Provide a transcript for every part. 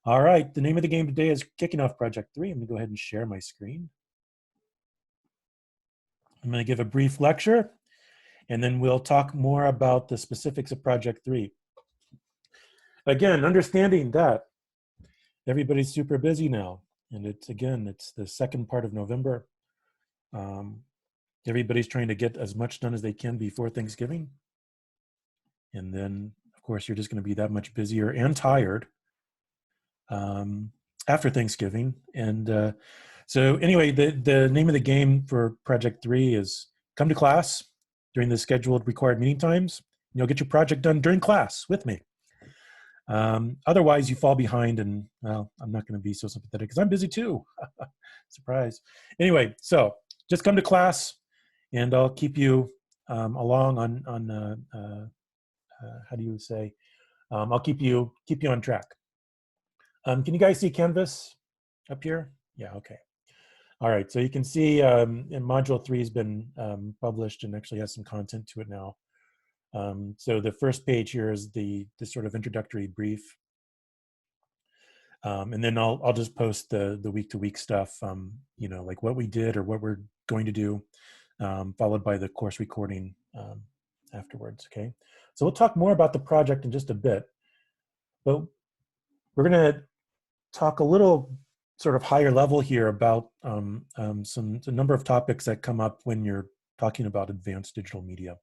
All right, the name of the game today is Kicking Off Project 3. I'm going to go ahead and share my screen. I'm going to give a brief lecture, and then we'll talk more about the specifics of Project 3. Again, understanding that everybody's super busy now, and it's the second part of November. Everybody's trying to get as much done as they can before Thanksgiving. And then, of course, you're just going to be that much busier and tired after Thanksgiving. And so anyway, the name of the game for Project 3 is come to class during the scheduled required meeting times. And you'll get your project done during class with me. Otherwise, you fall behind, and well, I'm not going to be so sympathetic because I'm busy too. Surprise. Anyway, so just come to class, and I'll keep you along on how do you say? I'll keep you on track. Can you guys see Canvas up here? Yeah, okay. All right, so you can see Module 3 has been published and actually has some content to it now. So the first page here is the sort of introductory brief. And then I'll just post the week-to-week stuff, like what we did or what we're going to do, followed by the course recording afterwards, okay? So we'll talk more about the project in just a bit, but we're gonna talk a little sort of higher level here about a number of topics that come up when you're talking about advanced digital media,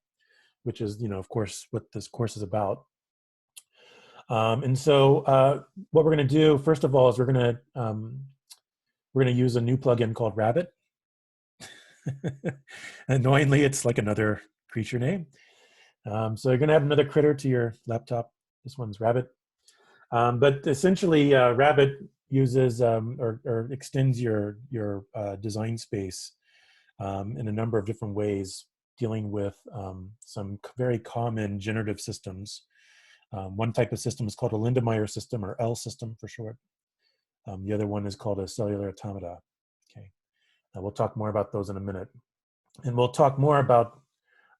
which is, of course, what this course is about. And so what we're going to do, first of all, is we're going to use a new plugin called Rabbit. Annoyingly, it's like another creature name. So you're going to add another critter to your laptop. This one's Rabbit. But essentially, Rabbit uses or extends your design space in a number of different ways, dealing with some very common generative systems. One type of system is called a Lindemeyer system, or L system for short. The other one is called a cellular automata. Okay, we'll talk more about those in a minute, and we'll talk more about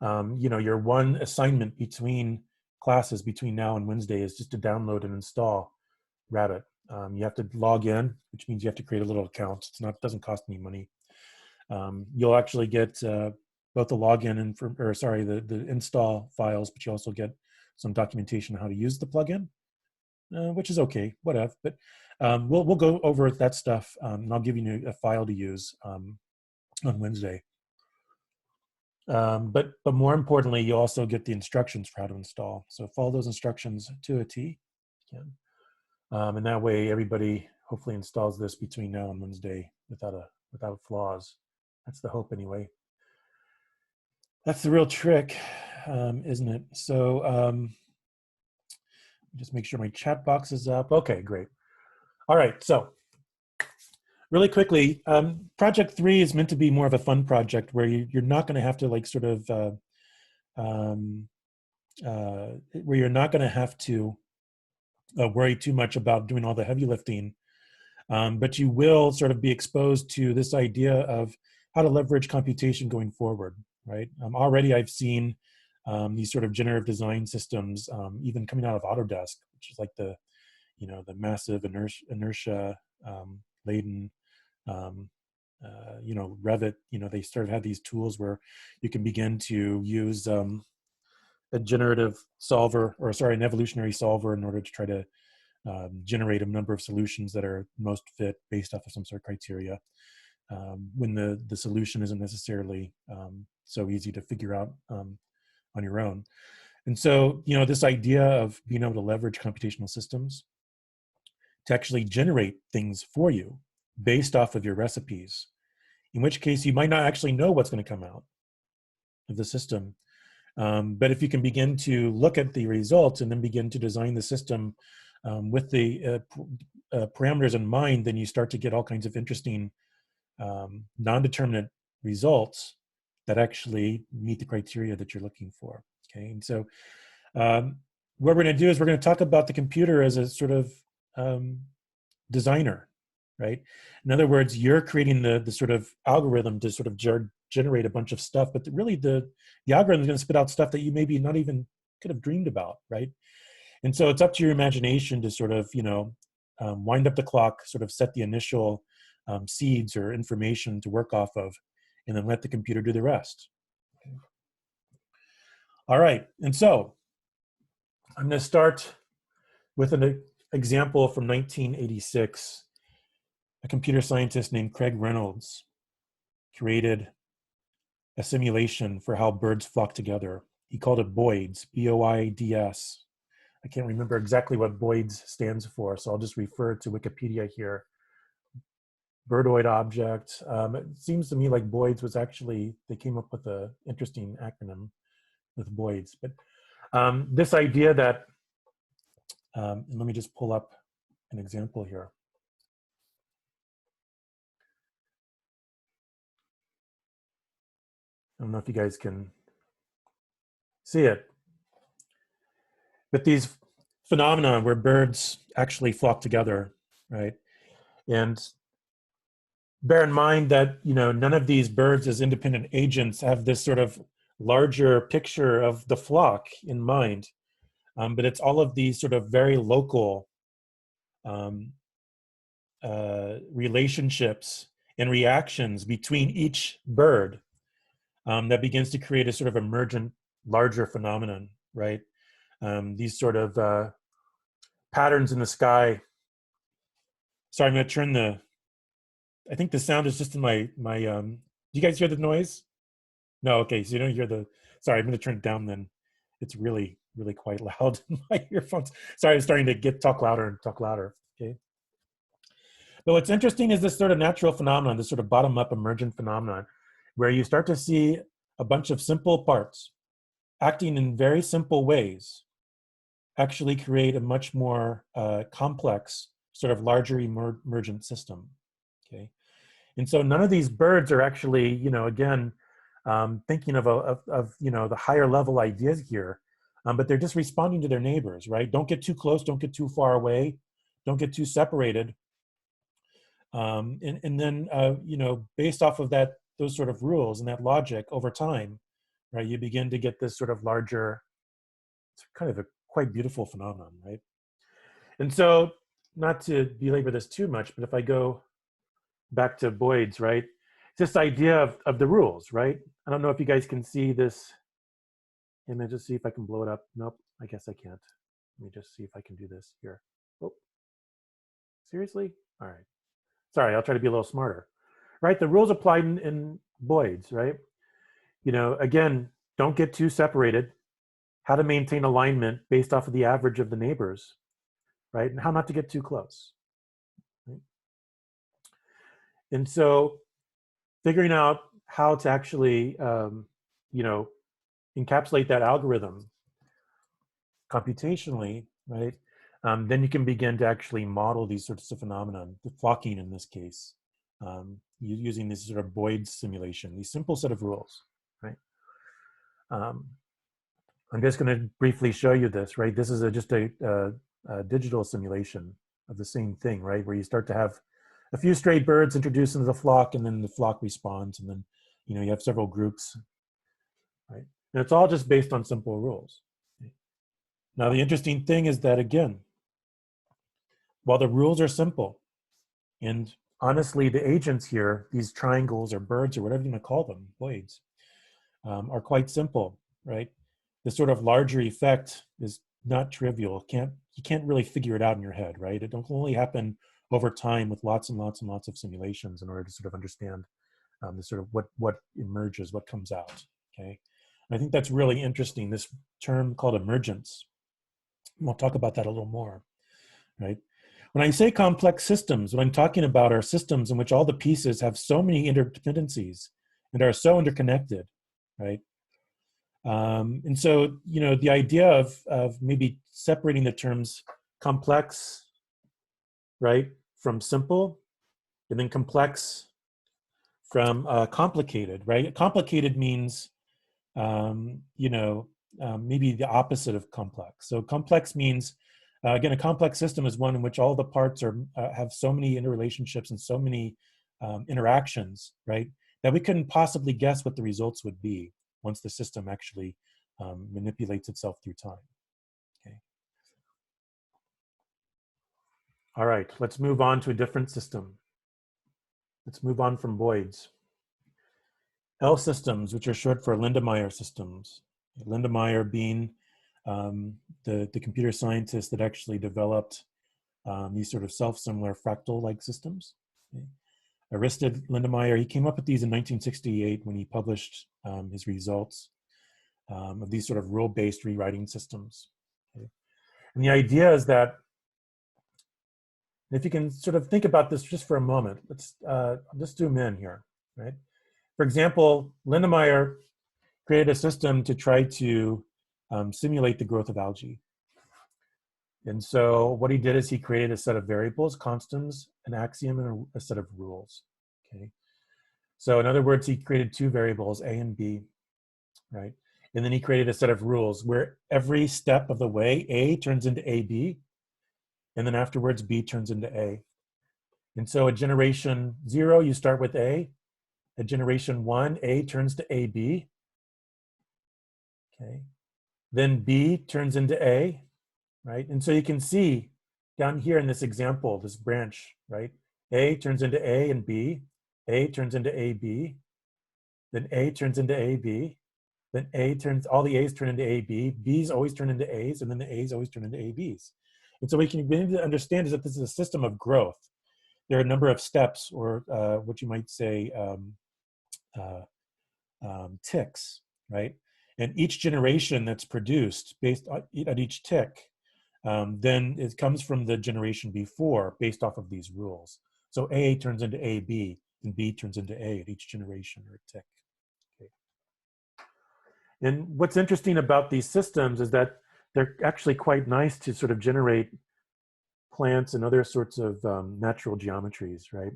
your one assignment between classes between now and Wednesday is just to download and install Rabbit. You have to log in, which means you have to create a little account. It doesn't cost any money. You'll actually get both the login and the install files, but you also get some documentation on how to use the plugin, which is okay, whatever. But we'll go over that stuff, and I'll give you a file to use on Wednesday. But more importantly, you also get the instructions for how to install. So follow those instructions to a T, and that way everybody hopefully installs this between now and Wednesday without flaws. That's the hope, anyway. That's the real trick, isn't it? So just make sure my chat box is up. Okay, great. All right, so really quickly, Project 3 is meant to be more of a fun project where you're not going to have to where you're not going to have to worry too much about doing all the heavy lifting, but you will sort of be exposed to this idea of how to leverage computation going forward, right? Already I've seen these sort of generative design systems, even coming out of Autodesk, which is like the massive inertia laden, Revit. They started to have these tools where you can begin to use a generative solver, an evolutionary solver, in order to try to generate a number of solutions that are most fit based off of some sort of criteria. When the solution isn't necessarily so easy to figure out on your own. And so, this idea of being able to leverage computational systems to actually generate things for you based off of your recipes, in which case you might not actually know what's going to come out of the system. But if you can begin to look at the results and then begin to design the system with the parameters in mind, then you start to get all kinds of interesting non-determinate results that actually meet the criteria that you're looking for. Okay, and so what we're going to do is we're going to talk about the computer as a sort of designer, right? In other words, you're creating the sort of algorithm to sort of generate a bunch of stuff, but really the algorithm is going to spit out stuff that you maybe not even could have dreamed about, right? And so it's up to your imagination to sort of, wind up the clock, sort of set the initial seeds or information to work off of, and then let the computer do the rest. Okay. All right, and so I'm going to start with an example from 1986. A computer scientist named Craig Reynolds created a simulation for how birds flock together. He called it BOIDS, B-O-I-D-S. I can't remember exactly what BOIDS stands for, so I'll just refer to Wikipedia here. Birdoid object. It seems to me like BOIDS was actually, they came up with an interesting acronym with BOIDS. But this idea that, and let me just pull up an example here. I don't know if you guys can see it, but these phenomena where birds actually flock together, right? And bear in mind that, you know, none of these birds as independent agents have this sort of larger picture of the flock in mind, but it's all of these sort of very local relationships and reactions between each bird that begins to create a sort of emergent larger phenomenon, right? These sort of patterns in the sky. Sorry, I'm going to turn the, I think the sound is just in do you guys hear the noise? No, okay, so you don't hear the, sorry, I'm going to turn it down then. It's really, really quite loud in my earphones. Sorry, I'm starting to talk louder and talk louder, okay? But what's interesting is this sort of natural phenomenon, this sort of bottom-up emergent phenomenon, where you start to see a bunch of simple parts acting in very simple ways actually create a much more complex, sort of larger emergent system, okay? And so none of these birds are actually, you know, again, thinking of you know, the higher level ideas here, but they're just responding to their neighbors, right? Don't get too close, don't get too far away, don't get too separated. And then, you know, based off of that, those sort of rules and that logic over time, right, you begin to get this sort of larger, it's kind of a quite beautiful phenomenon, right? And so, not to belabor this too much, but if I go back to Boyd's, right, this idea of the rules, right? I don't know if you guys can see this image. Just see if I can blow it up. Nope, I guess I can't. Let me just see if I can do this here. Oh, seriously? All right. Sorry, I'll try to be a little smarter. Right, the rules applied in Boyd's, right? You know, again, don't get too separated. How to maintain alignment based off of the average of the neighbors, right? And how not to get too close. Right? And so figuring out how to actually, you know, encapsulate that algorithm computationally, right? Then you can begin to actually model these sorts of phenomena, the flocking in this case, using this sort of Boyd simulation, these simple set of rules, right? I'm just going to briefly show you this, right? This is just a digital simulation of the same thing, right? Where you start to have a few stray birds introduced into the flock, and then the flock responds, and then, you know, you have several groups, right? And it's all just based on simple rules. Now, the interesting thing is that, again, while the rules are simple, and honestly, the agents here, these triangles or birds or whatever you want to call them, blades, are quite simple, right? The sort of larger effect is not trivial. You can't really figure it out in your head, right? It don't only happen over time with lots and lots and lots of simulations in order to sort of understand the sort of what emerges, what comes out, okay? And I think that's really interesting, this term called emergence. We'll talk about that a little more, right? When I say complex systems, what I'm talking about are systems in which all the pieces have so many interdependencies and are so interconnected, right? And so, you know, the idea of maybe separating the terms complex, right, from simple, and then complex from complicated, right? Complicated means, you know, maybe the opposite of complex. So complex means, again, a complex system is one in which all the parts are have so many interrelationships and so many interactions, right, that we couldn't possibly guess what the results would be once the system actually manipulates itself through time, okay? All right, let's move on to a different system. Let's move on from Boyd's. L systems, which are short for Lindemeyer systems. Lindemeyer being the computer scientist that actually developed these sort of self-similar fractal-like systems. Okay. Aristed Lindemeyer, he came up with these in 1968 when he published his results of these sort of rule-based rewriting systems. Okay. And the idea is that, if you can sort of think about this just for a moment, let's just zoom in here, right? For example, Lindemeyer created a system to try to simulate the growth of algae. And so what he did is he created a set of variables, constants, an axiom, and a set of rules, okay? So in other words, he created two variables, A and B, right? And then he created a set of rules where every step of the way, A turns into AB, and then afterwards, B turns into A. And so at generation 0, you start with A. At generation 1, A turns to AB, okay? Then B turns into A, right? And so you can see down here in this example, this branch, right? A turns into A and B, A turns into AB, then A turns into AB, then A turns, all the A's turn into AB, B's always turn into A's, and then the A's always turn into AB's. And so we can begin to understand is that this is a system of growth. There are a number of steps, or what you might say, ticks, right? And each generation that's produced based on, at each tick, then it comes from the generation before based off of these rules. So A turns into AB, and B turns into A at each generation or tick. Okay. And what's interesting about these systems is that they're actually quite nice to sort of generate plants and other sorts of natural geometries, right?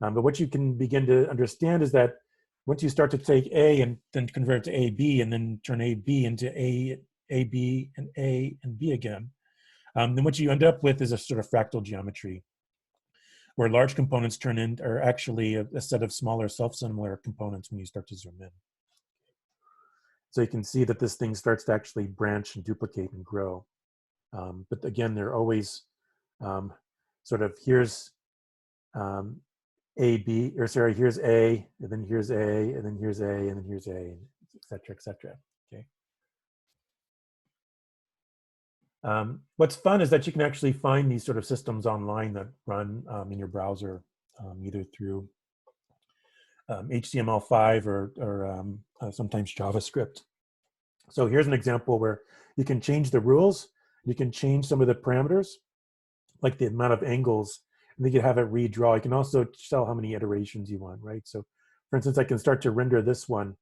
But what you can begin to understand is that once you start to take A and then convert it to AB and then turn AB into AB and A and B again, then what you end up with is a sort of fractal geometry where large components are actually a set of smaller self-similar components when you start to zoom in. So you can see that this thing starts to actually branch and duplicate and grow. But again, they're always sort of here's AB, or sorry, here's A, and then here's A, and then here's A, and then here's A, et cetera, et cetera. Okay. What's fun is that you can actually find these sort of systems online that run in your browser, either through HTML5 or sometimes JavaScript. So here's an example where you can change the rules, you can change some of the parameters, like the amount of angles, and then you can have it redraw. You can also tell how many iterations you want, right? So for instance, I can start to render this one,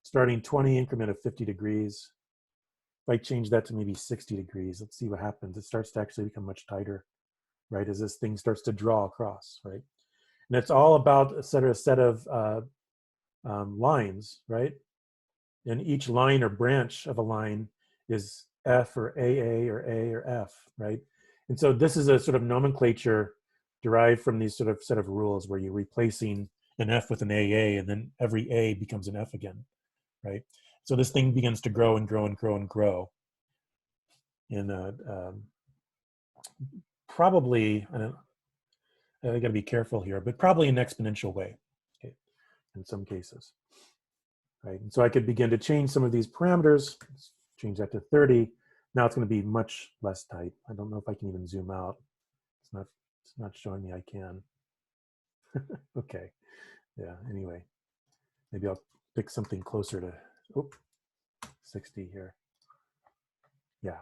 starting 20 increment of 50 degrees. If I change that to maybe 60 degrees, let's see what happens. It starts to actually become much tighter, right? As this thing starts to draw across, right? And it's all about a set of lines, right? And each line or branch of a line is F or AA or A or F, right? And so this is a sort of nomenclature derived from these sort of set of rules where you're replacing an F with an AA, and then every A becomes an F again, right? So this thing begins to grow and grow and grow and grow in a, probably, I gotta be careful here, but probably an exponential way, okay, in some cases, right? And so I could begin to change some of these parameters, let's change that to 30. Now it's gonna be much less tight. I don't know if I can even zoom out. It's not showing me I can. Okay, yeah, anyway, maybe I'll pick something closer to, 60 here. Yeah.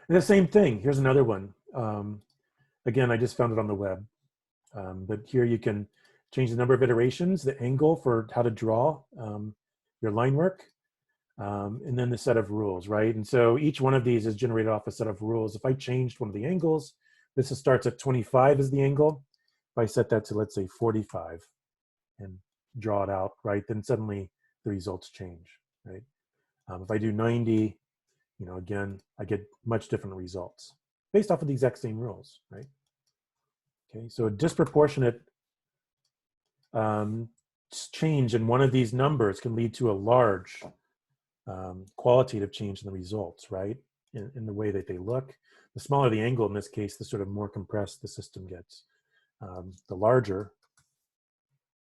And the same thing, here's another one. Again, I just found it on the web. But here you can change the number of iterations, the angle for how to draw your line work, and then the set of rules, right? And so each one of these is generated off a set of rules. If I changed one of the angles, this starts at 25 as the angle. If I set that to, let's say, 45 and draw it out, right, then suddenly the results change, right? If I do 90, you know, again, I get much different results based off of the exact same rules, right? Okay, so a disproportionate change in one of these numbers can lead to a large qualitative change in the results, right? In the way that they look. The smaller the angle in this case, the sort of more compressed the system gets. The larger,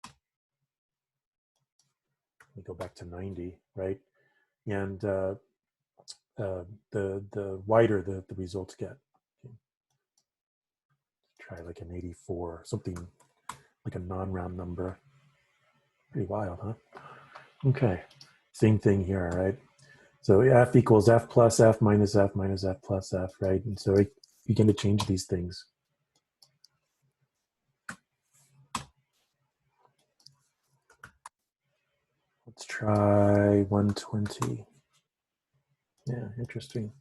let me go back to 90, right? And the wider the results get. Okay. Try like an 84, something like a non-round number. Pretty wild, huh? Okay, same thing here, right? So f equals f plus f minus f minus f plus f, right? And so we begin to change these things. Let's try 120. Yeah, interesting.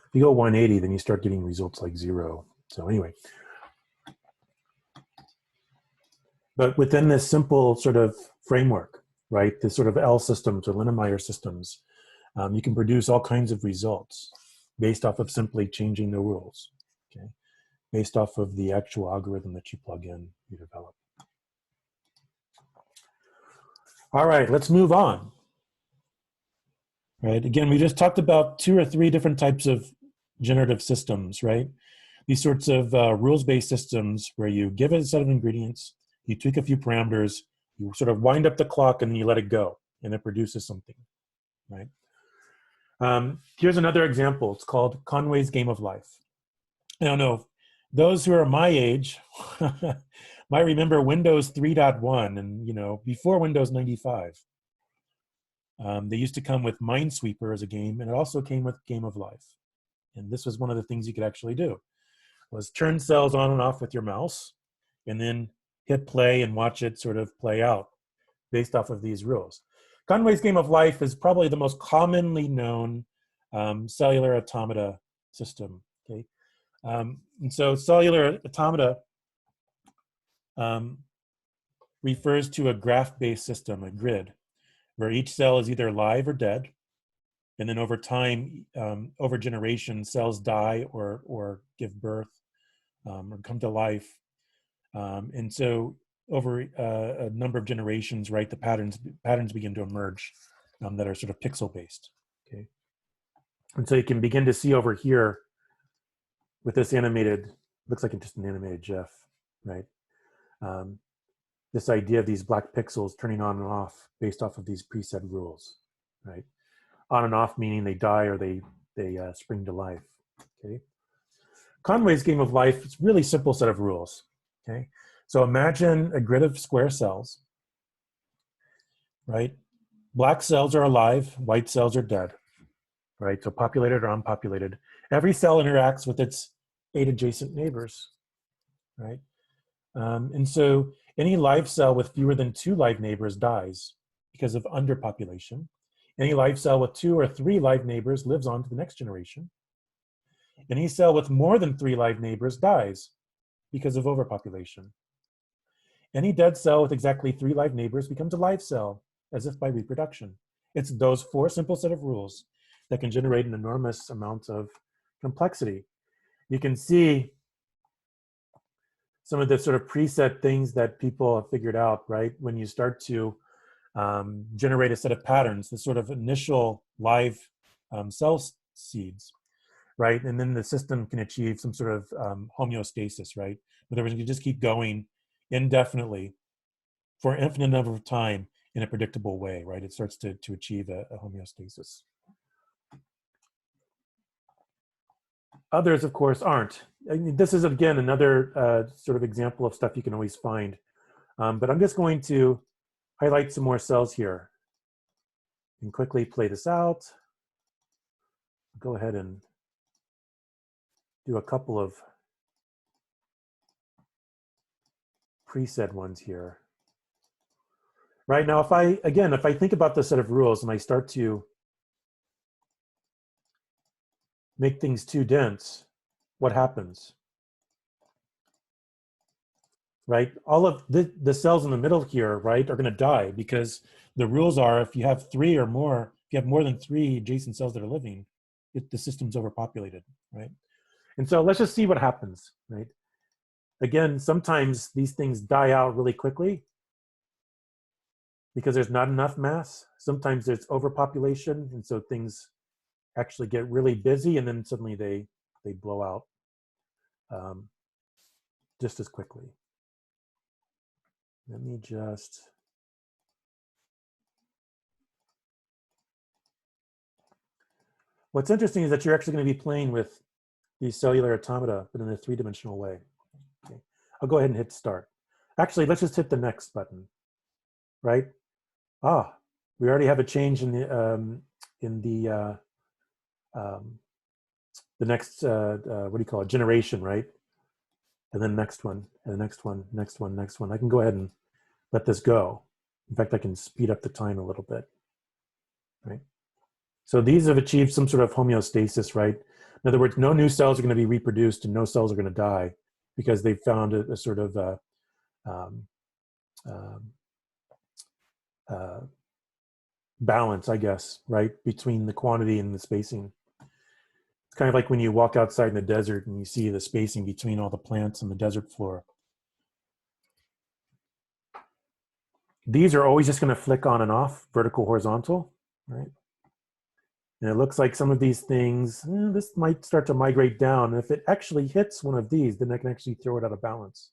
If you go 180, then you start getting results like 0. So anyway. But within this simple sort of framework, right, this sort of L systems or Linnemeyer systems, you can produce all kinds of results based off of simply changing the rules, okay, based off of the actual algorithm that you plug in, you develop. All right, let's move on. Right, again, we just talked about 2 or 3 different types of generative systems, right? These sorts of rules-based systems where you give it a set of ingredients, you tweak a few parameters, you sort of wind up the clock, and then you let it go, and it produces something, right? Here's another example. It's called Conway's Game of Life. I don't know, those who are my age might remember Windows 3.1 and, you know, before Windows 95. They used to come with Minesweeper as a game, and it also came with Game of Life. And this was one of the things you could actually do, was turn cells on and off with your mouse, and then hit play and watch it sort of play out based off of these rules. Conway's Game of Life is probably the most commonly known cellular automata system. Okay, and so cellular automata refers to a graph-based system, a grid, where each cell is either live or dead, and then over time, over generation, cells die or give birth or come to life. And so over a number of generations, right, the patterns begin to emerge that are sort of pixel-based, okay? And so you can begin to see over here with this animated, looks like it's just an animated GIF, right? This idea of these black pixels turning on and off based off of these preset rules, right? On and off meaning they die or they spring to life, okay? Conway's Game of Life is a really simple set of rules, okay? So imagine a grid of square cells, right? Black cells are alive, white cells are dead, right? So populated or unpopulated. Every cell interacts with its 8 adjacent neighbors, right? And so any live cell with fewer than 2 live neighbors dies because of underpopulation. Any live cell with 2 or 3 live neighbors lives on to the next generation. Any cell with more than 3 live neighbors dies because of overpopulation. Any dead cell with exactly 3 live neighbors becomes a live cell, as if by reproduction. It's those 4 simple set of rules that can generate an enormous amount of complexity. You can see some of the sort of preset things that people have figured out, right? When you start to generate a set of patterns, the sort of initial live cell seeds, right? And then the system can achieve some sort of homeostasis, right? In other words, you can just keep going indefinitely for an infinite number of time in a predictable way, right? It starts to achieve a homeostasis. Others, of course, aren't. I mean, this is, again, another sort of example of stuff you can always find. But I'm just going to highlight some more cells here and quickly play this out. Go ahead and do a couple of preset ones here. Right now, if I think about this set of rules and I start to make things too dense, what happens? Right? All of the cells in the middle here, right, are going to die because the rules are if you have 3 or more, if you have more than 3 adjacent cells that are living, the system's overpopulated, right? And so let's just see what happens, right? Again, sometimes these things die out really quickly. because there's not enough mass. Sometimes there's overpopulation, and so things actually get really busy, and then suddenly they blow out just as quickly. Let me just. What's interesting is that you're actually going to be playing with these cellular automata, but in a three-dimensional way. Okay. I'll go ahead and hit start. Actually, let's just hit the next button, right? Ah, we already have a change in the next what do you call it, generation, right? And then next one, and the next one, next one, next one. I can go ahead and let this go. In fact, I can speed up the time a little bit, right? So these have achieved some sort of homeostasis, right? In other words, no new cells are going to be reproduced and no cells are going to die because they've found a sort of balance, I guess, right, between the quantity and the spacing. It's kind of like when you walk outside in the desert and you see the spacing between all the plants on the desert floor. These are always just going to flick on and off, vertical, horizontal, right? And it looks like some of these things, this might start to migrate down. And if it actually hits one of these, then I can actually throw it out of balance.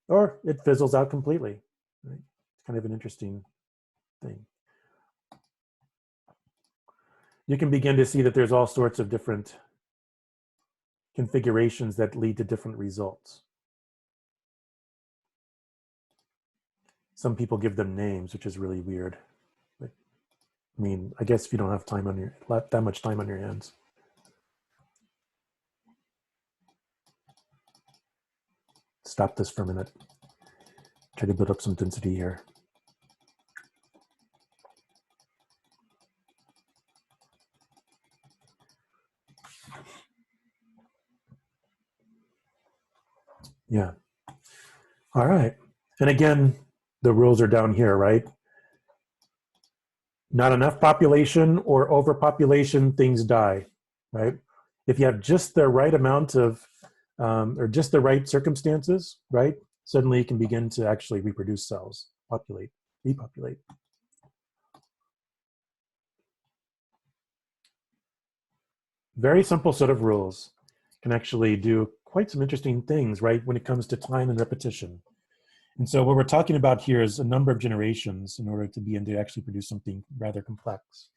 Or it fizzles out completely, right? It's kind of an interesting thing. You can begin to see that there's all sorts of different configurations that lead to different results. Some people give them names, which is really weird. But, I mean, I guess if you don't have time on that much time on your hands. Stop this for a minute. Try to build up some density here. Yeah. All right. And again, the rules are down here, right? Not enough population or overpopulation, things die, right? If you have just the right amount of, or just the right circumstances, right? Suddenly you can begin to actually reproduce cells, populate, repopulate. Very simple set of rules can actually do quite some interesting things, right, when it comes to time and repetition. And so what we're talking about here is a number of generations in order to begin to actually produce something rather complex.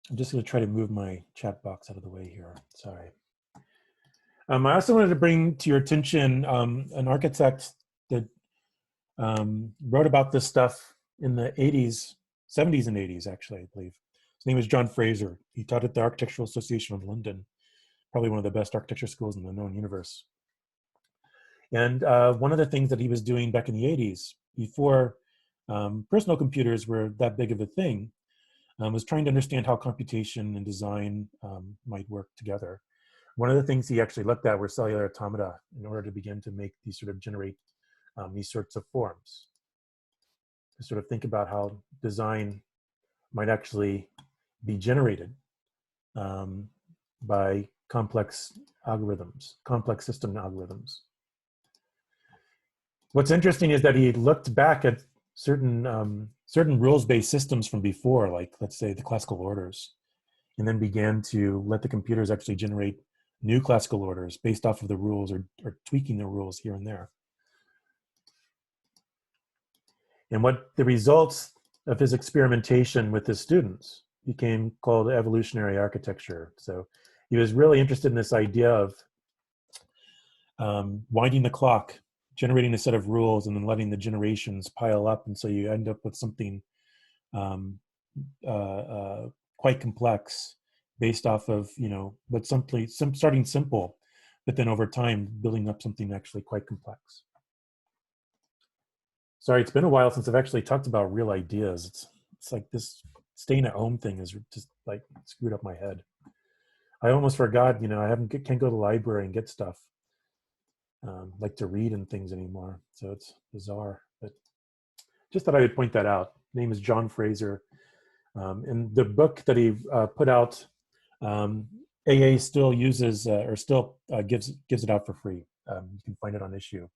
I'm just going to try to move my chat box out of the way here. Sorry. I also wanted to bring to your attention an architect that wrote about this stuff in the 80s, 70s and 80s, actually, I believe. His name is John Fraser. He taught at the Architectural Association of London, probably one of the best architecture schools in the known universe. And one of the things that he was doing back in the 80s, before personal computers were that big of a thing, was trying to understand how computation and design might work together. One of the things he actually looked at were cellular automata in order to begin to make these sort of generate these sorts of forms. To sort of think about how design might actually be generated by complex algorithms, complex system algorithms. What's interesting is that he looked back at certain rules-based systems from before, like let's say the classical orders, and then began to let the computers actually generate new classical orders based off of the rules or tweaking the rules here and there. And what the results of his experimentation with his students became called evolutionary architecture. So he was really interested in this idea of winding the clock, generating a set of rules, and then letting the generations pile up. And so you end up with something quite complex based off of, but starting simple, but then over time building up something actually quite complex. Sorry, it's been a while since I've actually talked about real ideas. It's like this staying at home thing has just like screwed up my head. I almost forgot, I can't go to the library and get stuff like to read and things anymore. So it's bizarre, but just thought I would point that out. Name is John Fraser. In the book that he put out, AA still uses or still gives it out for free. You can find it on issue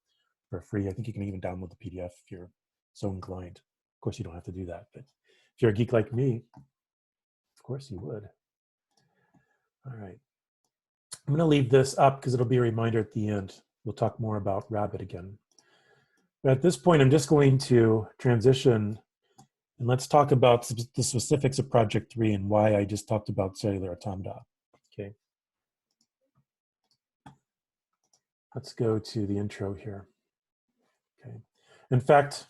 for free. I think you can even download the PDF if you're so inclined. Of course, you don't have to do that, but if you're a geek like me, of course you would. All right. I'm going to leave this up because it'll be a reminder at the end. We'll talk more about Rabbit again. But at this point, I'm just going to transition and let's talk about the specifics of Project 3 and why I just talked about cellular automata. Okay. Let's go to the intro here. Okay. In fact,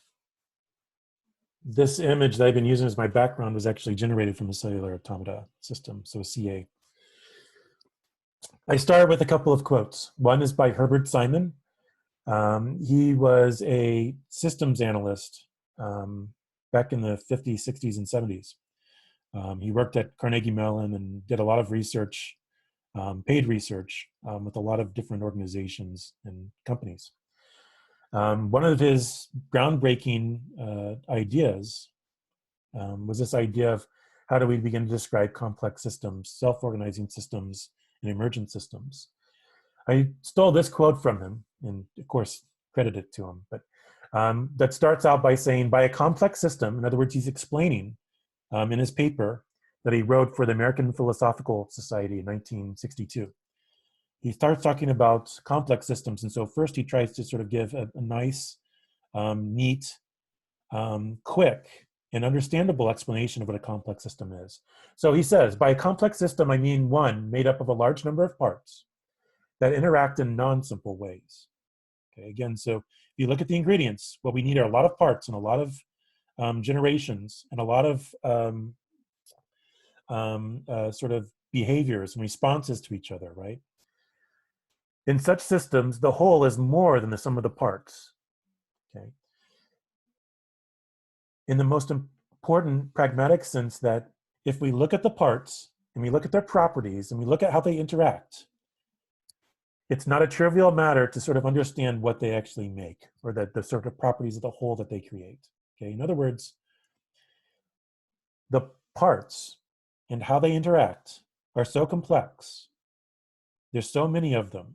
this image that I've been using as my background was actually generated from a cellular automata system, so CA. I start with a couple of quotes. One is by Herbert Simon. He was a systems analyst back in the 50s, 60s, and 70s. He worked at Carnegie Mellon and did a lot of research, paid research with a lot of different organizations and companies. One of his groundbreaking ideas was this idea of how do we begin to describe complex systems, self-organizing systems, and emergent systems. I stole this quote from him, and of course, credit it to him, but that starts out by saying, by a complex system, in other words, he's explaining in his paper that he wrote for the American Philosophical Society in 1962. He starts talking about complex systems, and so first he tries to sort of give a nice, neat, quick, and understandable explanation of what a complex system is. So he says, by a complex system, I mean one made up of a large number of parts that interact in non-simple ways. Okay, again, so if you look at the ingredients, what we need are a lot of parts and a lot of generations and a lot of sort of behaviors and responses to each other, right? In such systems, the whole is more than the sum of the parts, okay? In the most important pragmatic sense that if we look at the parts and we look at their properties and we look at how they interact, it's not a trivial matter to sort of understand what they actually make or the sort of properties of the whole that they create, okay? In other words, the parts and how they interact are so complex, there's so many of them,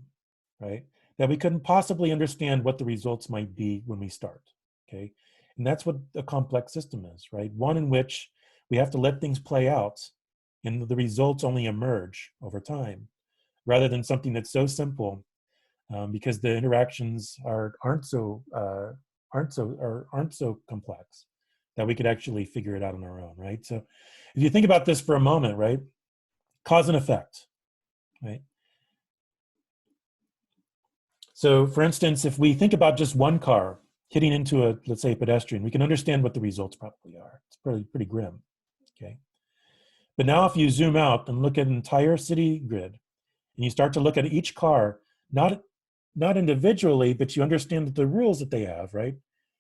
right, that we couldn't possibly understand what the results might be when we start, okay? And that's what a complex system is, right? One in which we have to let things play out and the results only emerge over time, rather than something that's so simple because the interactions aren't so complex that we could actually figure it out on our own, right? So if you think about this for a moment, right, cause and effect, right? So for instance, if we think about just one car hitting into a, let's say, a pedestrian, we can understand what the results probably are. It's pretty grim, okay? But now if you zoom out and look at an entire city grid, and you start to look at each car, not individually, but you understand that the rules that they have, right?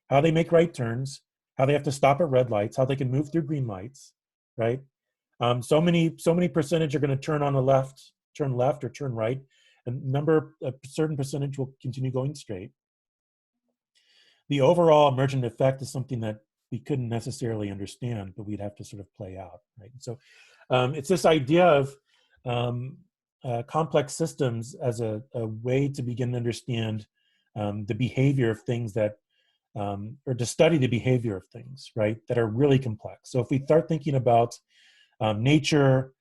How they make right turns, how they have to stop at red lights, how they can move through green lights, right? So many percentage are going to turn on the left, turn left or turn right. A certain percentage will continue going straight. The overall emergent effect is something that we couldn't necessarily understand, but we'd have to sort of play out, right? So it's this idea of complex systems as a way to begin to understand the behavior of things that, or to study the behavior of things, right, that are really complex. So if we start thinking about nature,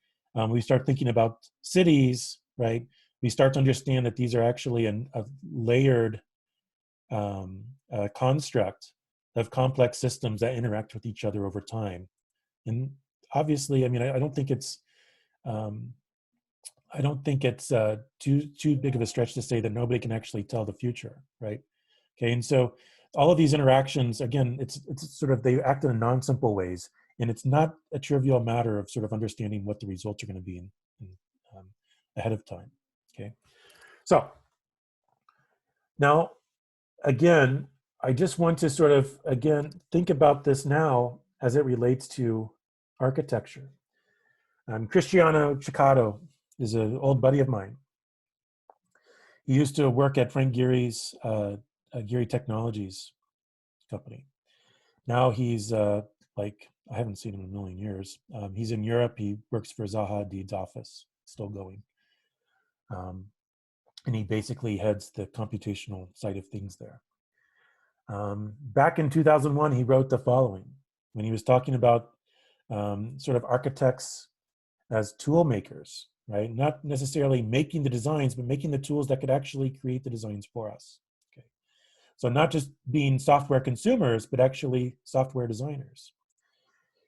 we start thinking about cities, right, we start to understand that these are actually a layered construct of complex systems that interact with each other over time. And obviously, I mean, I don't think it's too big of a stretch to say that nobody can actually tell the future, right? Okay, and so all of these interactions, again, it's sort of, they act in non-simple ways, and it's not a trivial matter of sort of understanding what the results are going to be ahead of time, okay? So now, again, I just want to sort of, again, think about this now as it relates to architecture. Cristiano Ciccato is an old buddy of mine. He used to work at Frank Gehry's Gehry Technologies company. Now he's like I haven't seen him in a million years. He's in Europe. He works for Zaha Hadid's office, still going. And he basically heads the computational side of things there. Back in 2001, he wrote the following when he was talking about sort of architects as tool makers, right? Not necessarily making the designs, but making the tools that could actually create the designs for us. Okay. So not just being software consumers, but actually software designers.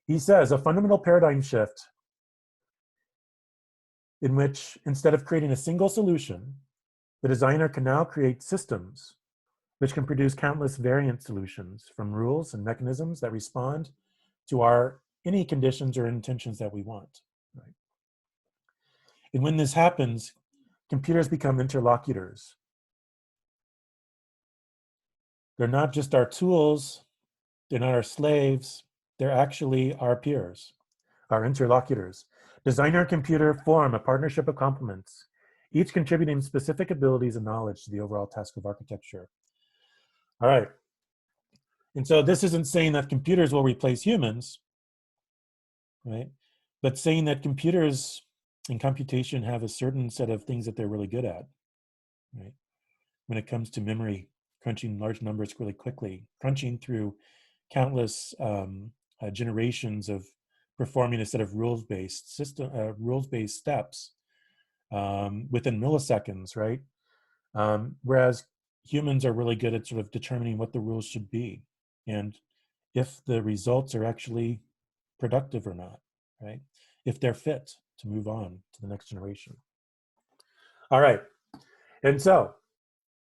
He says a fundamental paradigm shift in which instead of creating a single solution, the designer can now create systems which can produce countless variant solutions from rules and mechanisms that respond to any conditions or intentions that we want. Right? And when this happens, computers become interlocutors. They're not just our tools, they're not our slaves, they're actually our peers, our interlocutors. Designer and computer form a partnership of complements, each contributing specific abilities and knowledge to the overall task of architecture. All right. And so this isn't saying that computers will replace humans, right? But saying that computers and computation have a certain set of things that they're really good at, right? When it comes to memory, crunching large numbers really quickly, crunching through countless generations of performing a set of rules-based system, rules-based steps within milliseconds, right? Whereas humans are really good at sort of determining what the rules should be and if the results are actually productive or not, right? If they're fit to move on to the next generation. All right, and so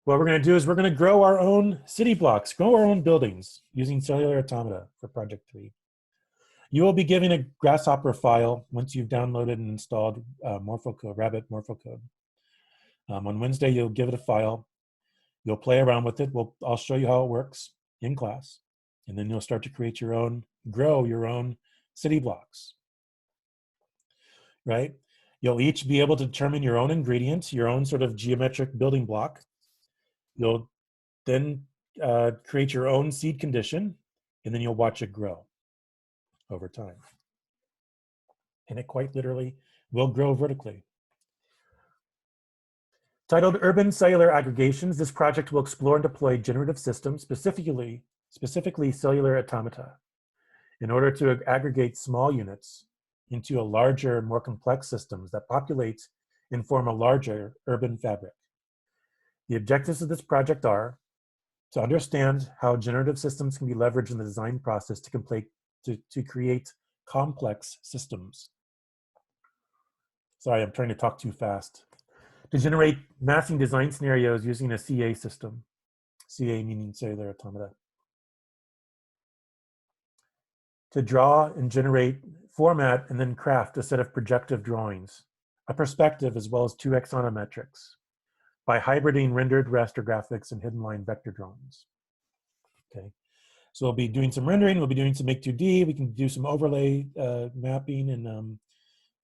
what we're going to do is we're going to grow our own city blocks, grow our own buildings using cellular automata for project 3. You will be given a Grasshopper file once you've downloaded and installed Morphcode, Rabbit Morphcode. On Wednesday, you'll give it a file. You'll play around with it. I'll show you how it works in class. And then you'll start to create your own, grow your own city blocks, right? You'll each be able to determine your own ingredients, your own sort of geometric building block. You'll then create your own seed condition, and then you'll watch it grow over time. And it quite literally will grow vertically. Titled Urban Cellular Aggregations, this project will explore and deploy generative systems, specifically cellular automata, in order to aggregate small units into a larger, more complex systems that populate and form a larger urban fabric. The objectives of this project are to understand how generative systems can be leveraged in the design process to create complex systems. Sorry, I'm trying to talk too fast. To generate massing design scenarios using a CA system. CA meaning cellular automata. To draw and generate, format, and then craft a set of projective drawings, a perspective as well as 2 axonometrics by hybriding rendered raster graphics and hidden line vector drawings. Okay, so we'll be doing some rendering, we'll be doing some Make2D, we can do some overlay mapping in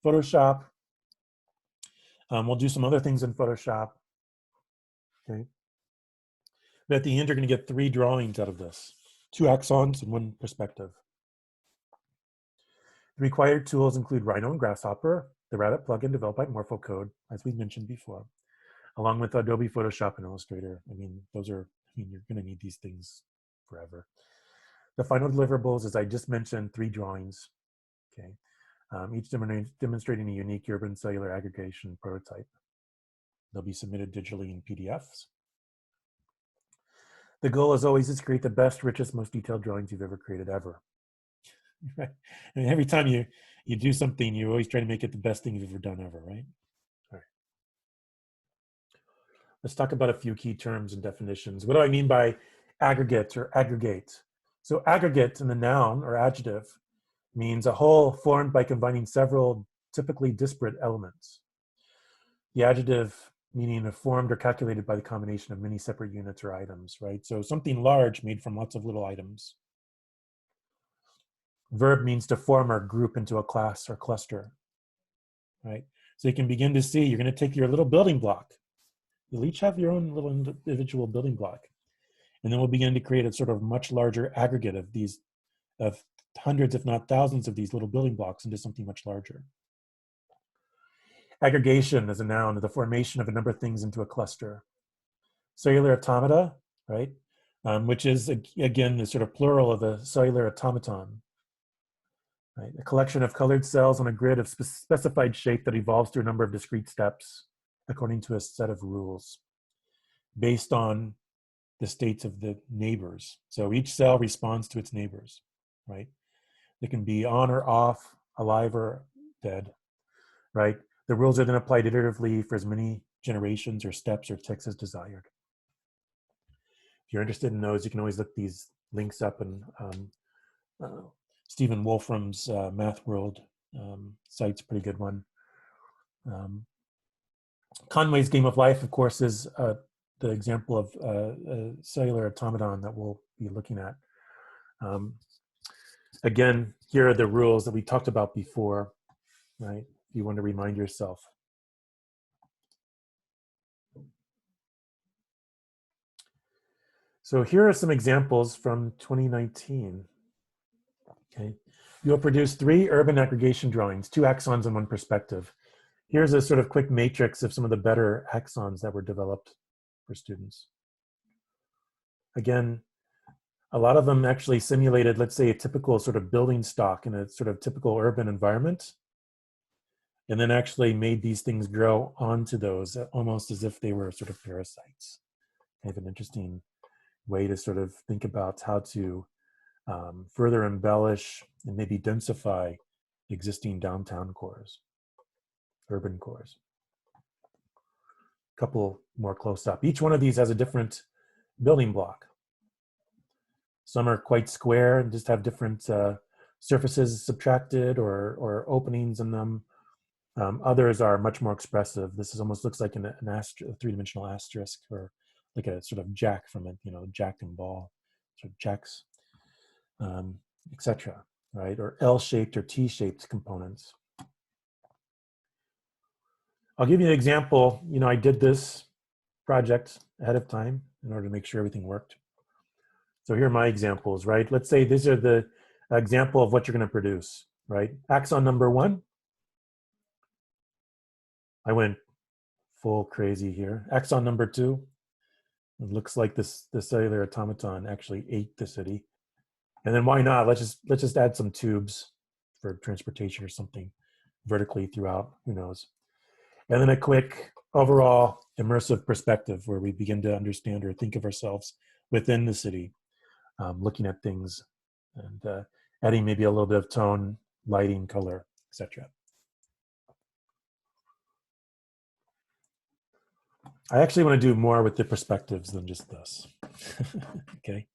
Photoshop. We'll do some other things in Photoshop. Okay, but at the end, you're going to get 3 drawings out of this, 2 axons and 1 perspective. The required tools include Rhino and Grasshopper, the Rabbit plugin developed by Morphcode, as we mentioned before, along with Adobe Photoshop and Illustrator. I mean, you're going to need these things forever. The final deliverables, as I just mentioned, 3 drawings, okay, each demonstrating a unique urban cellular aggregation prototype. They'll be submitted digitally in PDFs. The goal, as always, is to create the best, richest, most detailed drawings you've ever created ever. Right? I mean, every time you do something, you always try to make it the best thing you've ever done ever, right? All right. Let's talk about a few key terms and definitions. What do I mean by aggregate or aggregate? So aggregate in the noun or adjective means a whole formed by combining several typically disparate elements. The adjective meaning formed or calculated by the combination of many separate units or items, right? So something large made from lots of little items. Verb means to form or group into a class or cluster, right? So you can begin to see, you're going to take your little building block. You'll each have your own little individual building block. And then we'll begin to create a sort of much larger aggregate of these of hundreds, if not thousands, of these little building blocks into something much larger. Aggregation is a noun, the formation of a number of things into a cluster. Cellular automata, right? Which is, again, the sort of plural of a cellular automaton, right? A collection of colored cells on a grid of specified shape that evolves through a number of discrete steps according to a set of rules based on the states of the neighbors. So each cell responds to its neighbors, right? They can be on or off, alive or dead, right? The rules are then applied iteratively for as many generations or steps or ticks as desired. If you're interested in those, you can always look these links up in Stephen Wolfram's Math World site's a pretty good one. Conway's Game of Life, of course, is the example of a cellular automaton that we'll be looking at. Again, here are the rules that we talked about before, right? If you want to remind yourself. So here are some examples from 2019. Okay, you'll produce 3 urban aggregation drawings, 2 axons and 1 perspective. Here's a sort of quick matrix of some of the better axons that were developed for students. Again, a lot of them actually simulated, let's say, a typical sort of building stock in a sort of typical urban environment, and then actually made these things grow onto those almost as if they were sort of parasites. Kind of an interesting way to sort of think about how to further embellish and maybe densify existing downtown cores, urban cores. A couple more close up. Each one of these has a different building block. Some are quite square and just have different surfaces subtracted or openings in them. Others are much more expressive. This is almost looks like a three-dimensional asterisk, or like a sort of jack from a, jack and ball, sort of jacks, etc. Right? Or L-shaped or T-shaped components. I'll give you an example. I did this project ahead of time in order to make sure everything worked. So here are my examples, right? Let's say these are the example of what you're going to produce, right? Axon number 1. I went full crazy here. Axon number 2. It looks like the cellular automaton actually ate the city. And then why not? Let's just add some tubes for transportation or something vertically throughout. Who knows? And then a quick overall immersive perspective where we begin to understand or think of ourselves within the city, looking at things and adding maybe a little bit of tone, lighting, color, etc. I actually want to do more with the perspectives than just this. Okay.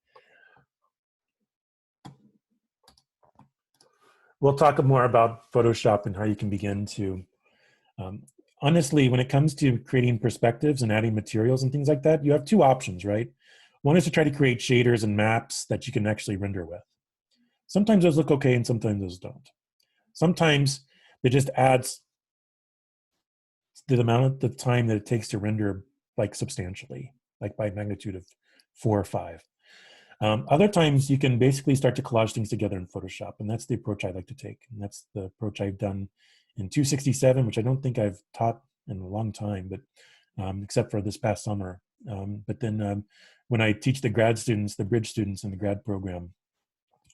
We'll talk more about Photoshop and how you can begin to, honestly, when it comes to creating perspectives and adding materials and things like that, you have 2 options, right? One is to try to create shaders and maps that you can actually render with. Sometimes those look okay and sometimes those don't. Sometimes it just adds the amount of time that it takes to render like substantially, like by magnitude of 4 or 5. Other times you can basically start to collage things together in Photoshop, and that's the approach I like to take. And that's the approach I've done in 267, which I don't think I've taught in a long time, but except for this past summer. But then when I teach the grad students, the bridge students in the grad program,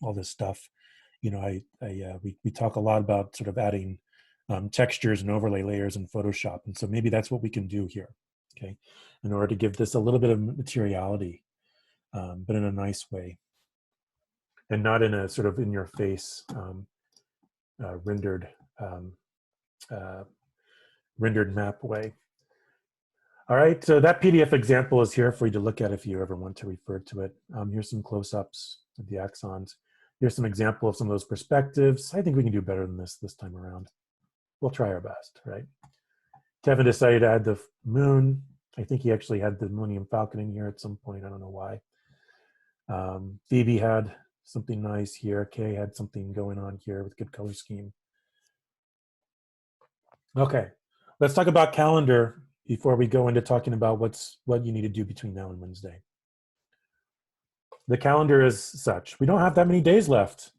all this stuff, we talk a lot about sort of adding textures and overlay layers in Photoshop. And so maybe that's what we can do here, okay, in order to give this a little bit of materiality, but in a nice way, and not in a sort of in your face rendered map way. All right, so that PDF example is here for you to look at if you ever want to refer to it. Here's some close-ups of the axons. Here's some example of some of those perspectives. I think we can do better than this time around. We'll try our best, right? Kevin decided to add the moon. I think he actually had the Millennium Falcon in here at some point. I don't know why. Phoebe had something nice here. Kay had something going on here with good color scheme. Okay, let's talk about calendar before we go into talking about what you need to do between now and Wednesday. The calendar is such. We don't have that many days left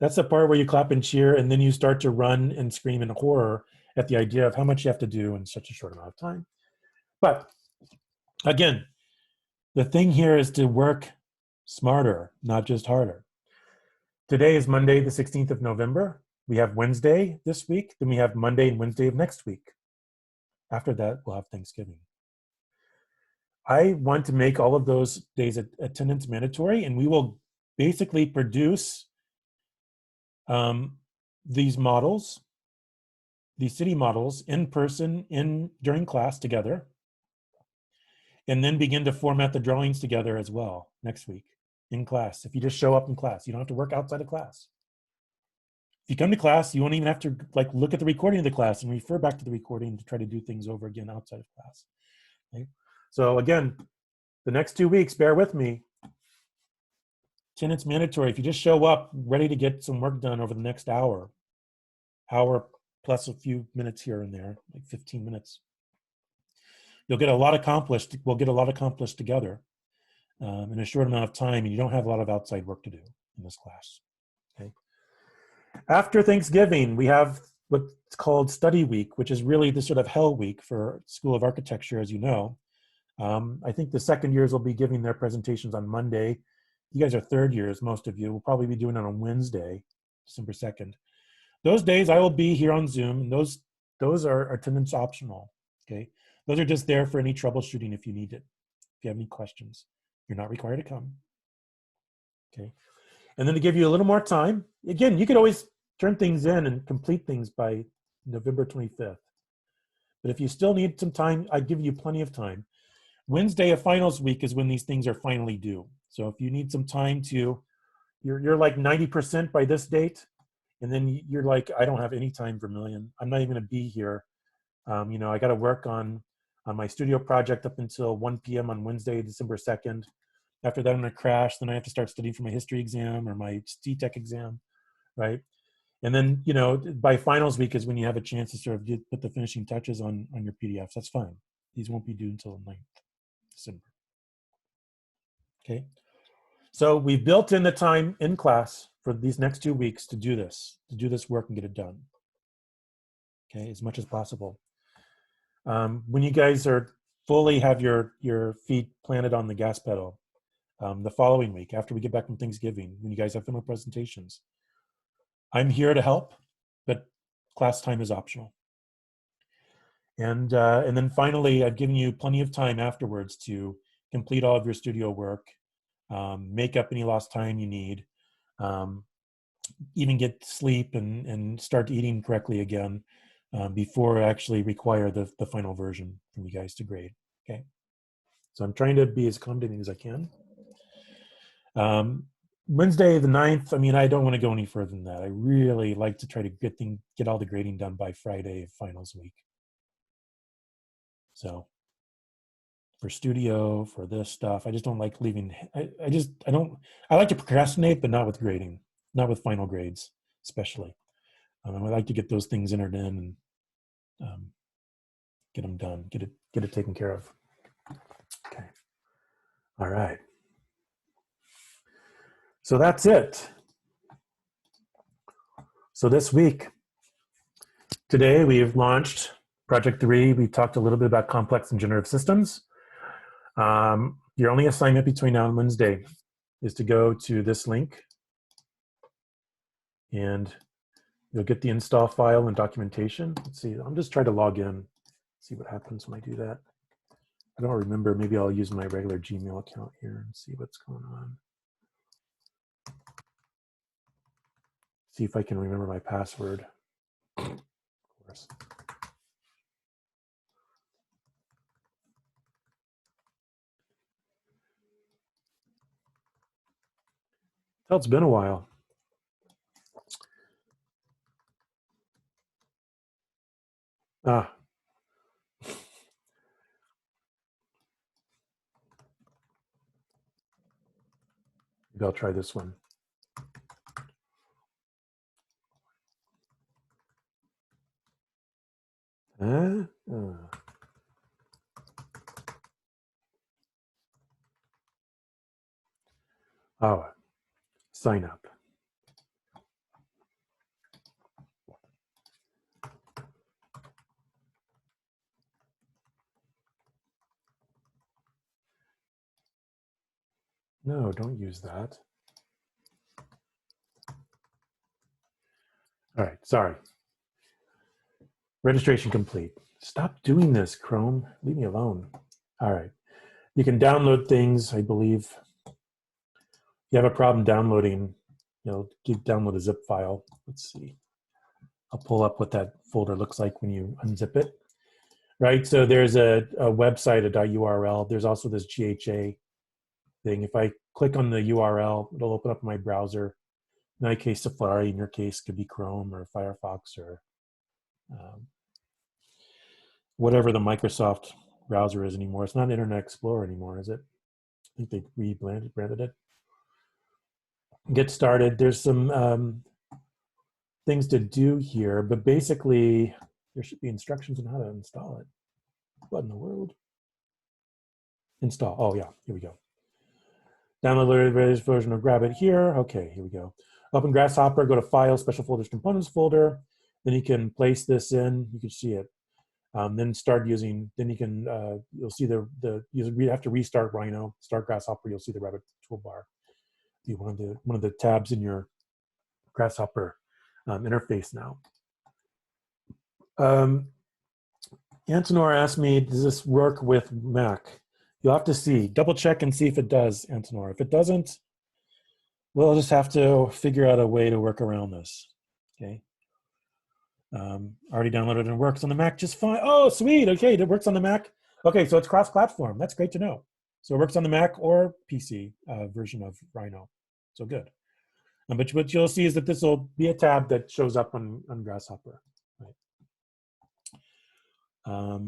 That's the part where you clap and cheer, and then you start to run and scream in horror at the idea of how much you have to do in such a short amount of time. But again, the thing here is to work smarter, not just harder. Today is Monday, the 16th of November. We have Wednesday this week, then we have Monday and Wednesday of next week. After that, we'll have Thanksgiving. I want to make all of those days attendance mandatory, and we will basically produce these models, these city models, in person during class together, and then begin to format the drawings together as well next week in class. If you just show up in class, you don't have to work outside of class. If you come to class, you won't even have to look at the recording of the class and refer back to the recording to try to do things over again outside of class. Okay? So again, the next 2 weeks, bear with me. Attendance mandatory. If you just show up ready to get some work done over the next hour plus a few minutes here and there, like 15 minutes, you'll get a lot accomplished. We'll get a lot accomplished together in a short amount of time, and you don't have a lot of outside work to do in this class. Okay. After Thanksgiving, we have what's called Study Week, which is really the sort of hell week for School of Architecture, as you know. I think the second years will be giving their presentations on Monday. You guys are third years, most of you. We'll probably be doing it on Wednesday, December 2nd. Those days I will be here on Zoom, and those are attendance optional, okay? Those are just there for any troubleshooting if you need it. If you have any questions, you're not required to come, okay? And then to give you a little more time, again, you could always turn things in and complete things by November 25th. But if you still need some time, I give you plenty of time. Wednesday of finals week is when these things are finally due. So if you need some time to, you're like 90% by this date, and then you're like, I don't have any time, Vermillion. I'm not even gonna be here. You know, I gotta work on my studio project up until 1 p.m. on Wednesday, December 2nd. After that, I'm gonna crash. Then I have to start studying for my history exam or my C-Tech exam, right? And then, you know, by finals week is when you have a chance to sort of put the finishing touches on your PDFs. That's fine. These won't be due until the 9th December. Okay. So we've built in the time in class for these next 2 weeks to do this work and get it done. Okay, as much as possible. When you guys are fully have your feet planted on the gas pedal, the following week, after we get back from Thanksgiving, when you guys have final presentations, I'm here to help, but class time is optional. And then finally, I've given you plenty of time afterwards to complete all of your studio work, make up any lost time you need, even get sleep and start eating correctly again before I actually require the final version from you guys to grade. Okay, so I'm trying to be as accommodating as I can. Wednesday the 9th, I mean, I don't want to go any further than that. I really like to try to get all the grading done by Friday of finals week. So for studio, for this stuff, I just don't like leaving. I like to procrastinate, but not with grading, not with final grades, especially. I like to get those things entered in and get them done, get it taken care of. Okay. All right. So that's it. So this week, today we have launched Project 3. We talked a little bit about complex and generative systems. Your only assignment between now and Wednesday is to go to this link, and you'll get the install file and documentation. Let's see, I'm just trying to log in, see what happens when I do that. I don't remember, maybe I'll use my regular Gmail account here and see what's going on. See if I can remember my password. Of course. Well, it's been a while. Maybe I'll try this one. Oh, sign up. No, don't use that. All right, sorry. Registration complete. Stop doing this, Chrome. Leave me alone. All right. You can download things, I believe. If you have a problem downloading, download a zip file. Let's see. I'll pull up what that folder looks like when you unzip it. Right, so there's a website, a .url. There's also this GHA thing. If I click on the URL, it'll open up my browser. In my case, Safari. In your case, could be Chrome or Firefox or whatever the Microsoft browser is anymore. It's not Internet Explorer anymore, is it? I think they rebranded it. Get started. There's some things to do here, but basically there should be instructions on how to install it. What in the world? Install. Oh yeah, here we go. Download the latest version or grab it here. Okay, here we go. Open Grasshopper, go to File, Special Folders, Components folder. Then you can place this in. You can see it. Then start using. Then you can. You'll see you have to restart Rhino. Start Grasshopper. You'll see the Rabbit toolbar. Be one of the tabs in your Grasshopper interface now. Antonor asked me, does this work with Mac? You'll have to see. Double check and see if it does, Antonor. If it doesn't, we'll just have to figure out a way to work around this. Okay. Already downloaded and works on the Mac just fine. Oh, sweet. Okay, it works on the Mac. Okay, so it's cross-platform. That's great to know. So it works on the Mac or PC version of Rhino. So good. But what you'll see is that this will be a tab that shows up on Grasshopper. Right.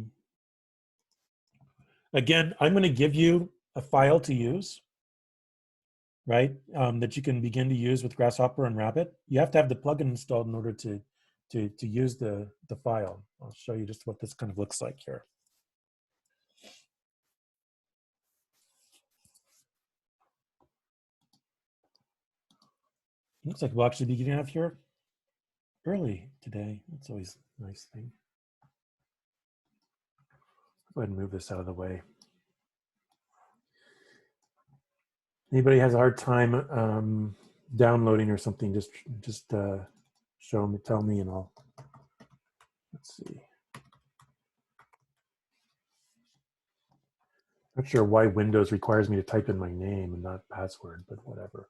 Again, I'm going to give you a file to use, right, that you can begin to use with Grasshopper and Rabbit. You have to have the plugin installed in order to use the file. I'll show you just what this kind of looks like here. Looks like we'll actually be getting out of here early today. That's always a nice thing. Go ahead and move this out of the way. Anybody has a hard time downloading or something, just show me, tell me, and I'll, let's see. Not sure why Windows requires me to type in my name and not password, but whatever.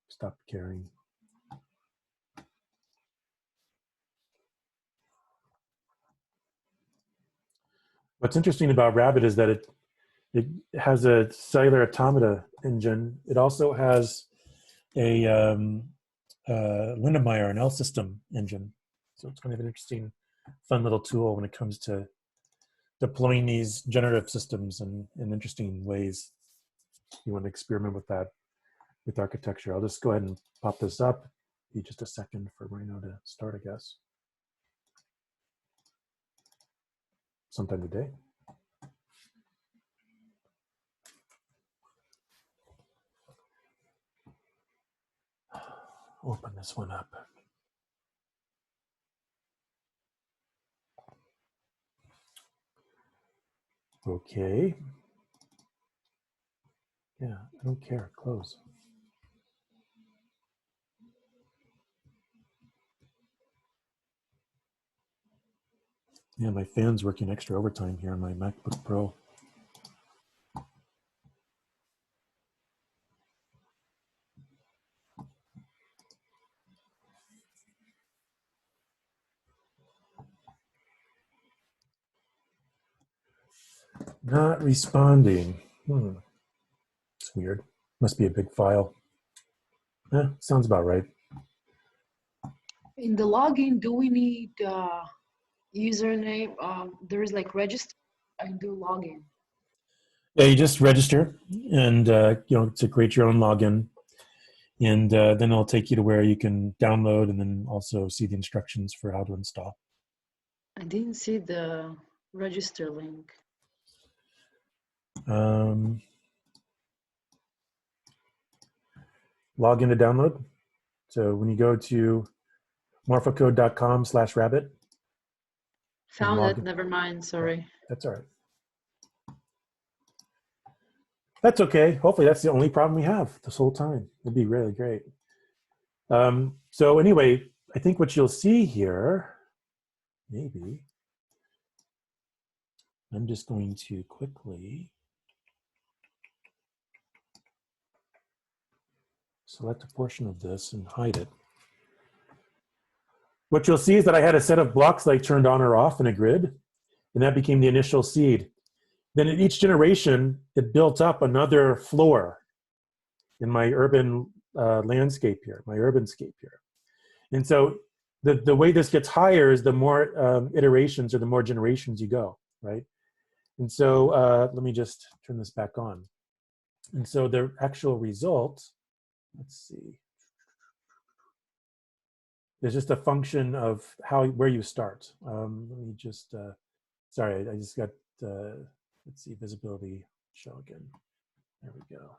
Stop caring. What's interesting about Rabbit is that it has a cellular automata engine. It also has a Lindenmayer, an L system engine. So it's kind of an interesting, fun little tool when it comes to deploying these generative systems in interesting ways. You want to experiment with that with architecture. I'll just go ahead and pop this up. Be just a second for Rhino to start, I guess. Sometime today. Open this one up. Okay. Yeah, I don't care. Close. Yeah, my fan's working extra overtime here on my MacBook Pro. Not responding. It's weird. Must be a big file. Sounds about right. In the login, do we need username? There is like register. I do login. Yeah, you just register and to create your own login, and then it'll take you to where you can download and then also see the instructions for how to install. I didn't see the register link. Log in to download. So when you go to morphcode.com/rabbit. Found it. Never mind. Sorry. That's all right. That's okay. Hopefully that's the only problem we have this whole time. It'd be really great. So anyway, I think what you'll see here, maybe, I'm just going to quickly select a portion of this and hide it. What you'll see is that I had a set of blocks that I turned on or off in a grid, and that became the initial seed. Then in each generation, it built up another floor in my urban landscape here, my urbanscape here. And so the way this gets higher is the more iterations or the more generations you go, right? And so let me just turn this back on. And so the actual result, let's see, is just a function of where you start. Let me just, sorry, I just got, let's see, visibility show again. There we go.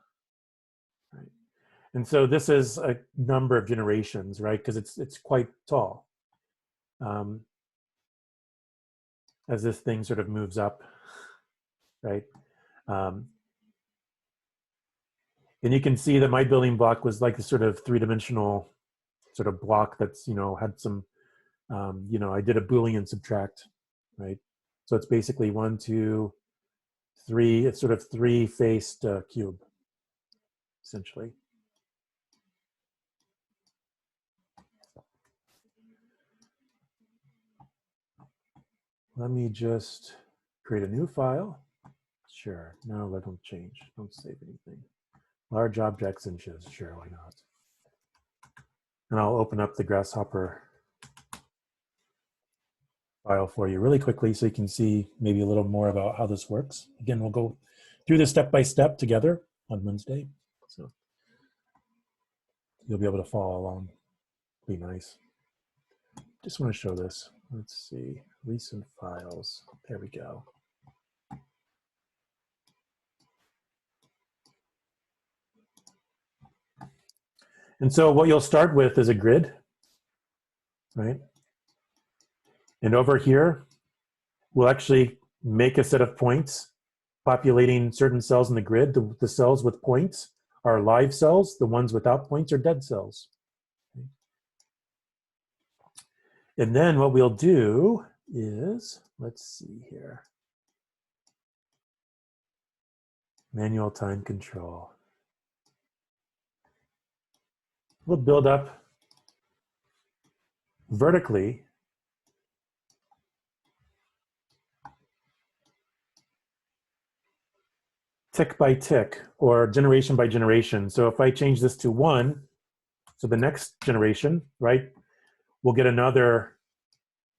Right. And so this is a number of generations, right? Because it's quite tall. As this thing sort of moves up, right? And you can see that my building block was like a sort of three-dimensional sort of block that's, had some, I did a Boolean subtract, right? So it's basically 1, 2, 3, it's sort of three-faced cube, essentially. Let me just create a new file. Sure, no, let them change, don't save anything. Large objects inches, sure, why not? And I'll open up the Grasshopper file for you really quickly so you can see maybe a little more about how this works. Again, we'll go through this step by step together on Wednesday. So you'll be able to follow along. Be nice. Just want to show this. Let's see, recent files. There we go. And so what you'll start with is a grid, right? And over here, we'll actually make a set of points populating certain cells in the grid. The cells with points are live cells. The ones without points are dead cells. And then what we'll do is, let's see here, manual time control. We'll build up vertically tick by tick or generation by generation. So if I change this to 1, so the next generation, right, we'll get another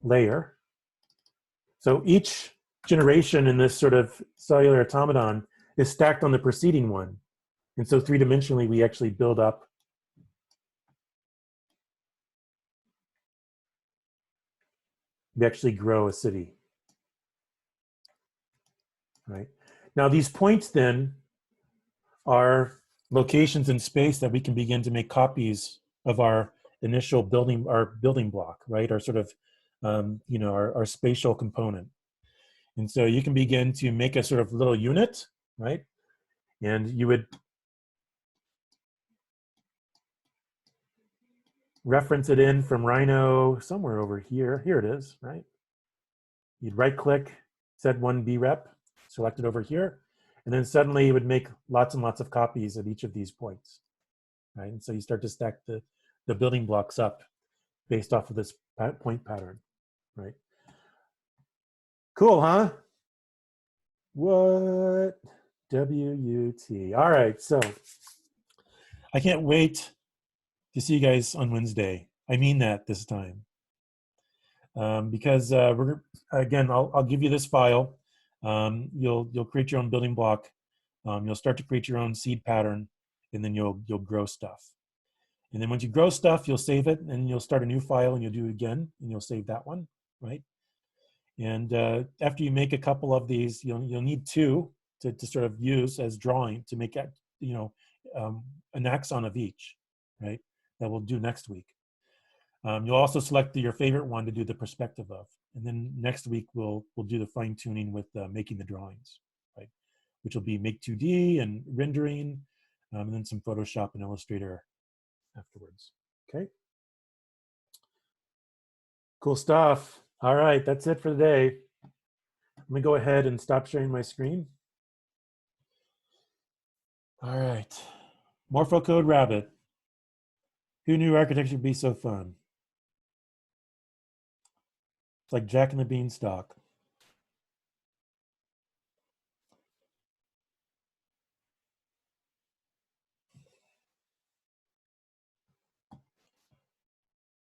layer. So each generation in this sort of cellular automaton is stacked on the preceding one. And so three-dimensionally, we actually build up we actually grow a city, right? Now these points then are locations in space that we can begin to make copies of our initial building block, right? Our sort of, our spatial component. And so you can begin to make a sort of little unit, right? And you would reference it in from Rhino somewhere over here. Here it is, right? You'd right click, set 1B rep, select it over here, and then suddenly it would make lots and lots of copies of each of these points, right? And so you start to stack the building blocks up based off of this point pattern, right? Cool, huh? What? W-U-T. All right, so I can't wait to see you guys on Wednesday. I mean that this time. Because again, I'll give you this file. You'll create your own building block. You'll start to create your own seed pattern, and then you'll grow stuff. And then once you grow stuff, you'll save it, and you'll start a new file, and you'll do it again, and you'll save that one, right? And after you make a couple of these, you'll need 2 to sort of use as drawing to make an axon of each, right? That we'll do next week. You'll also select your favorite one to do the perspective of, and then next week we'll do the fine tuning with making the drawings, right? which will be make 2D and rendering, and then some Photoshop and Illustrator afterwards. Okay. Cool stuff. All right, that's it for today. Let me go ahead and stop sharing my screen. All right. Morphcode Rabbit. Who knew architecture would be so fun? It's like Jack and the Beanstalk.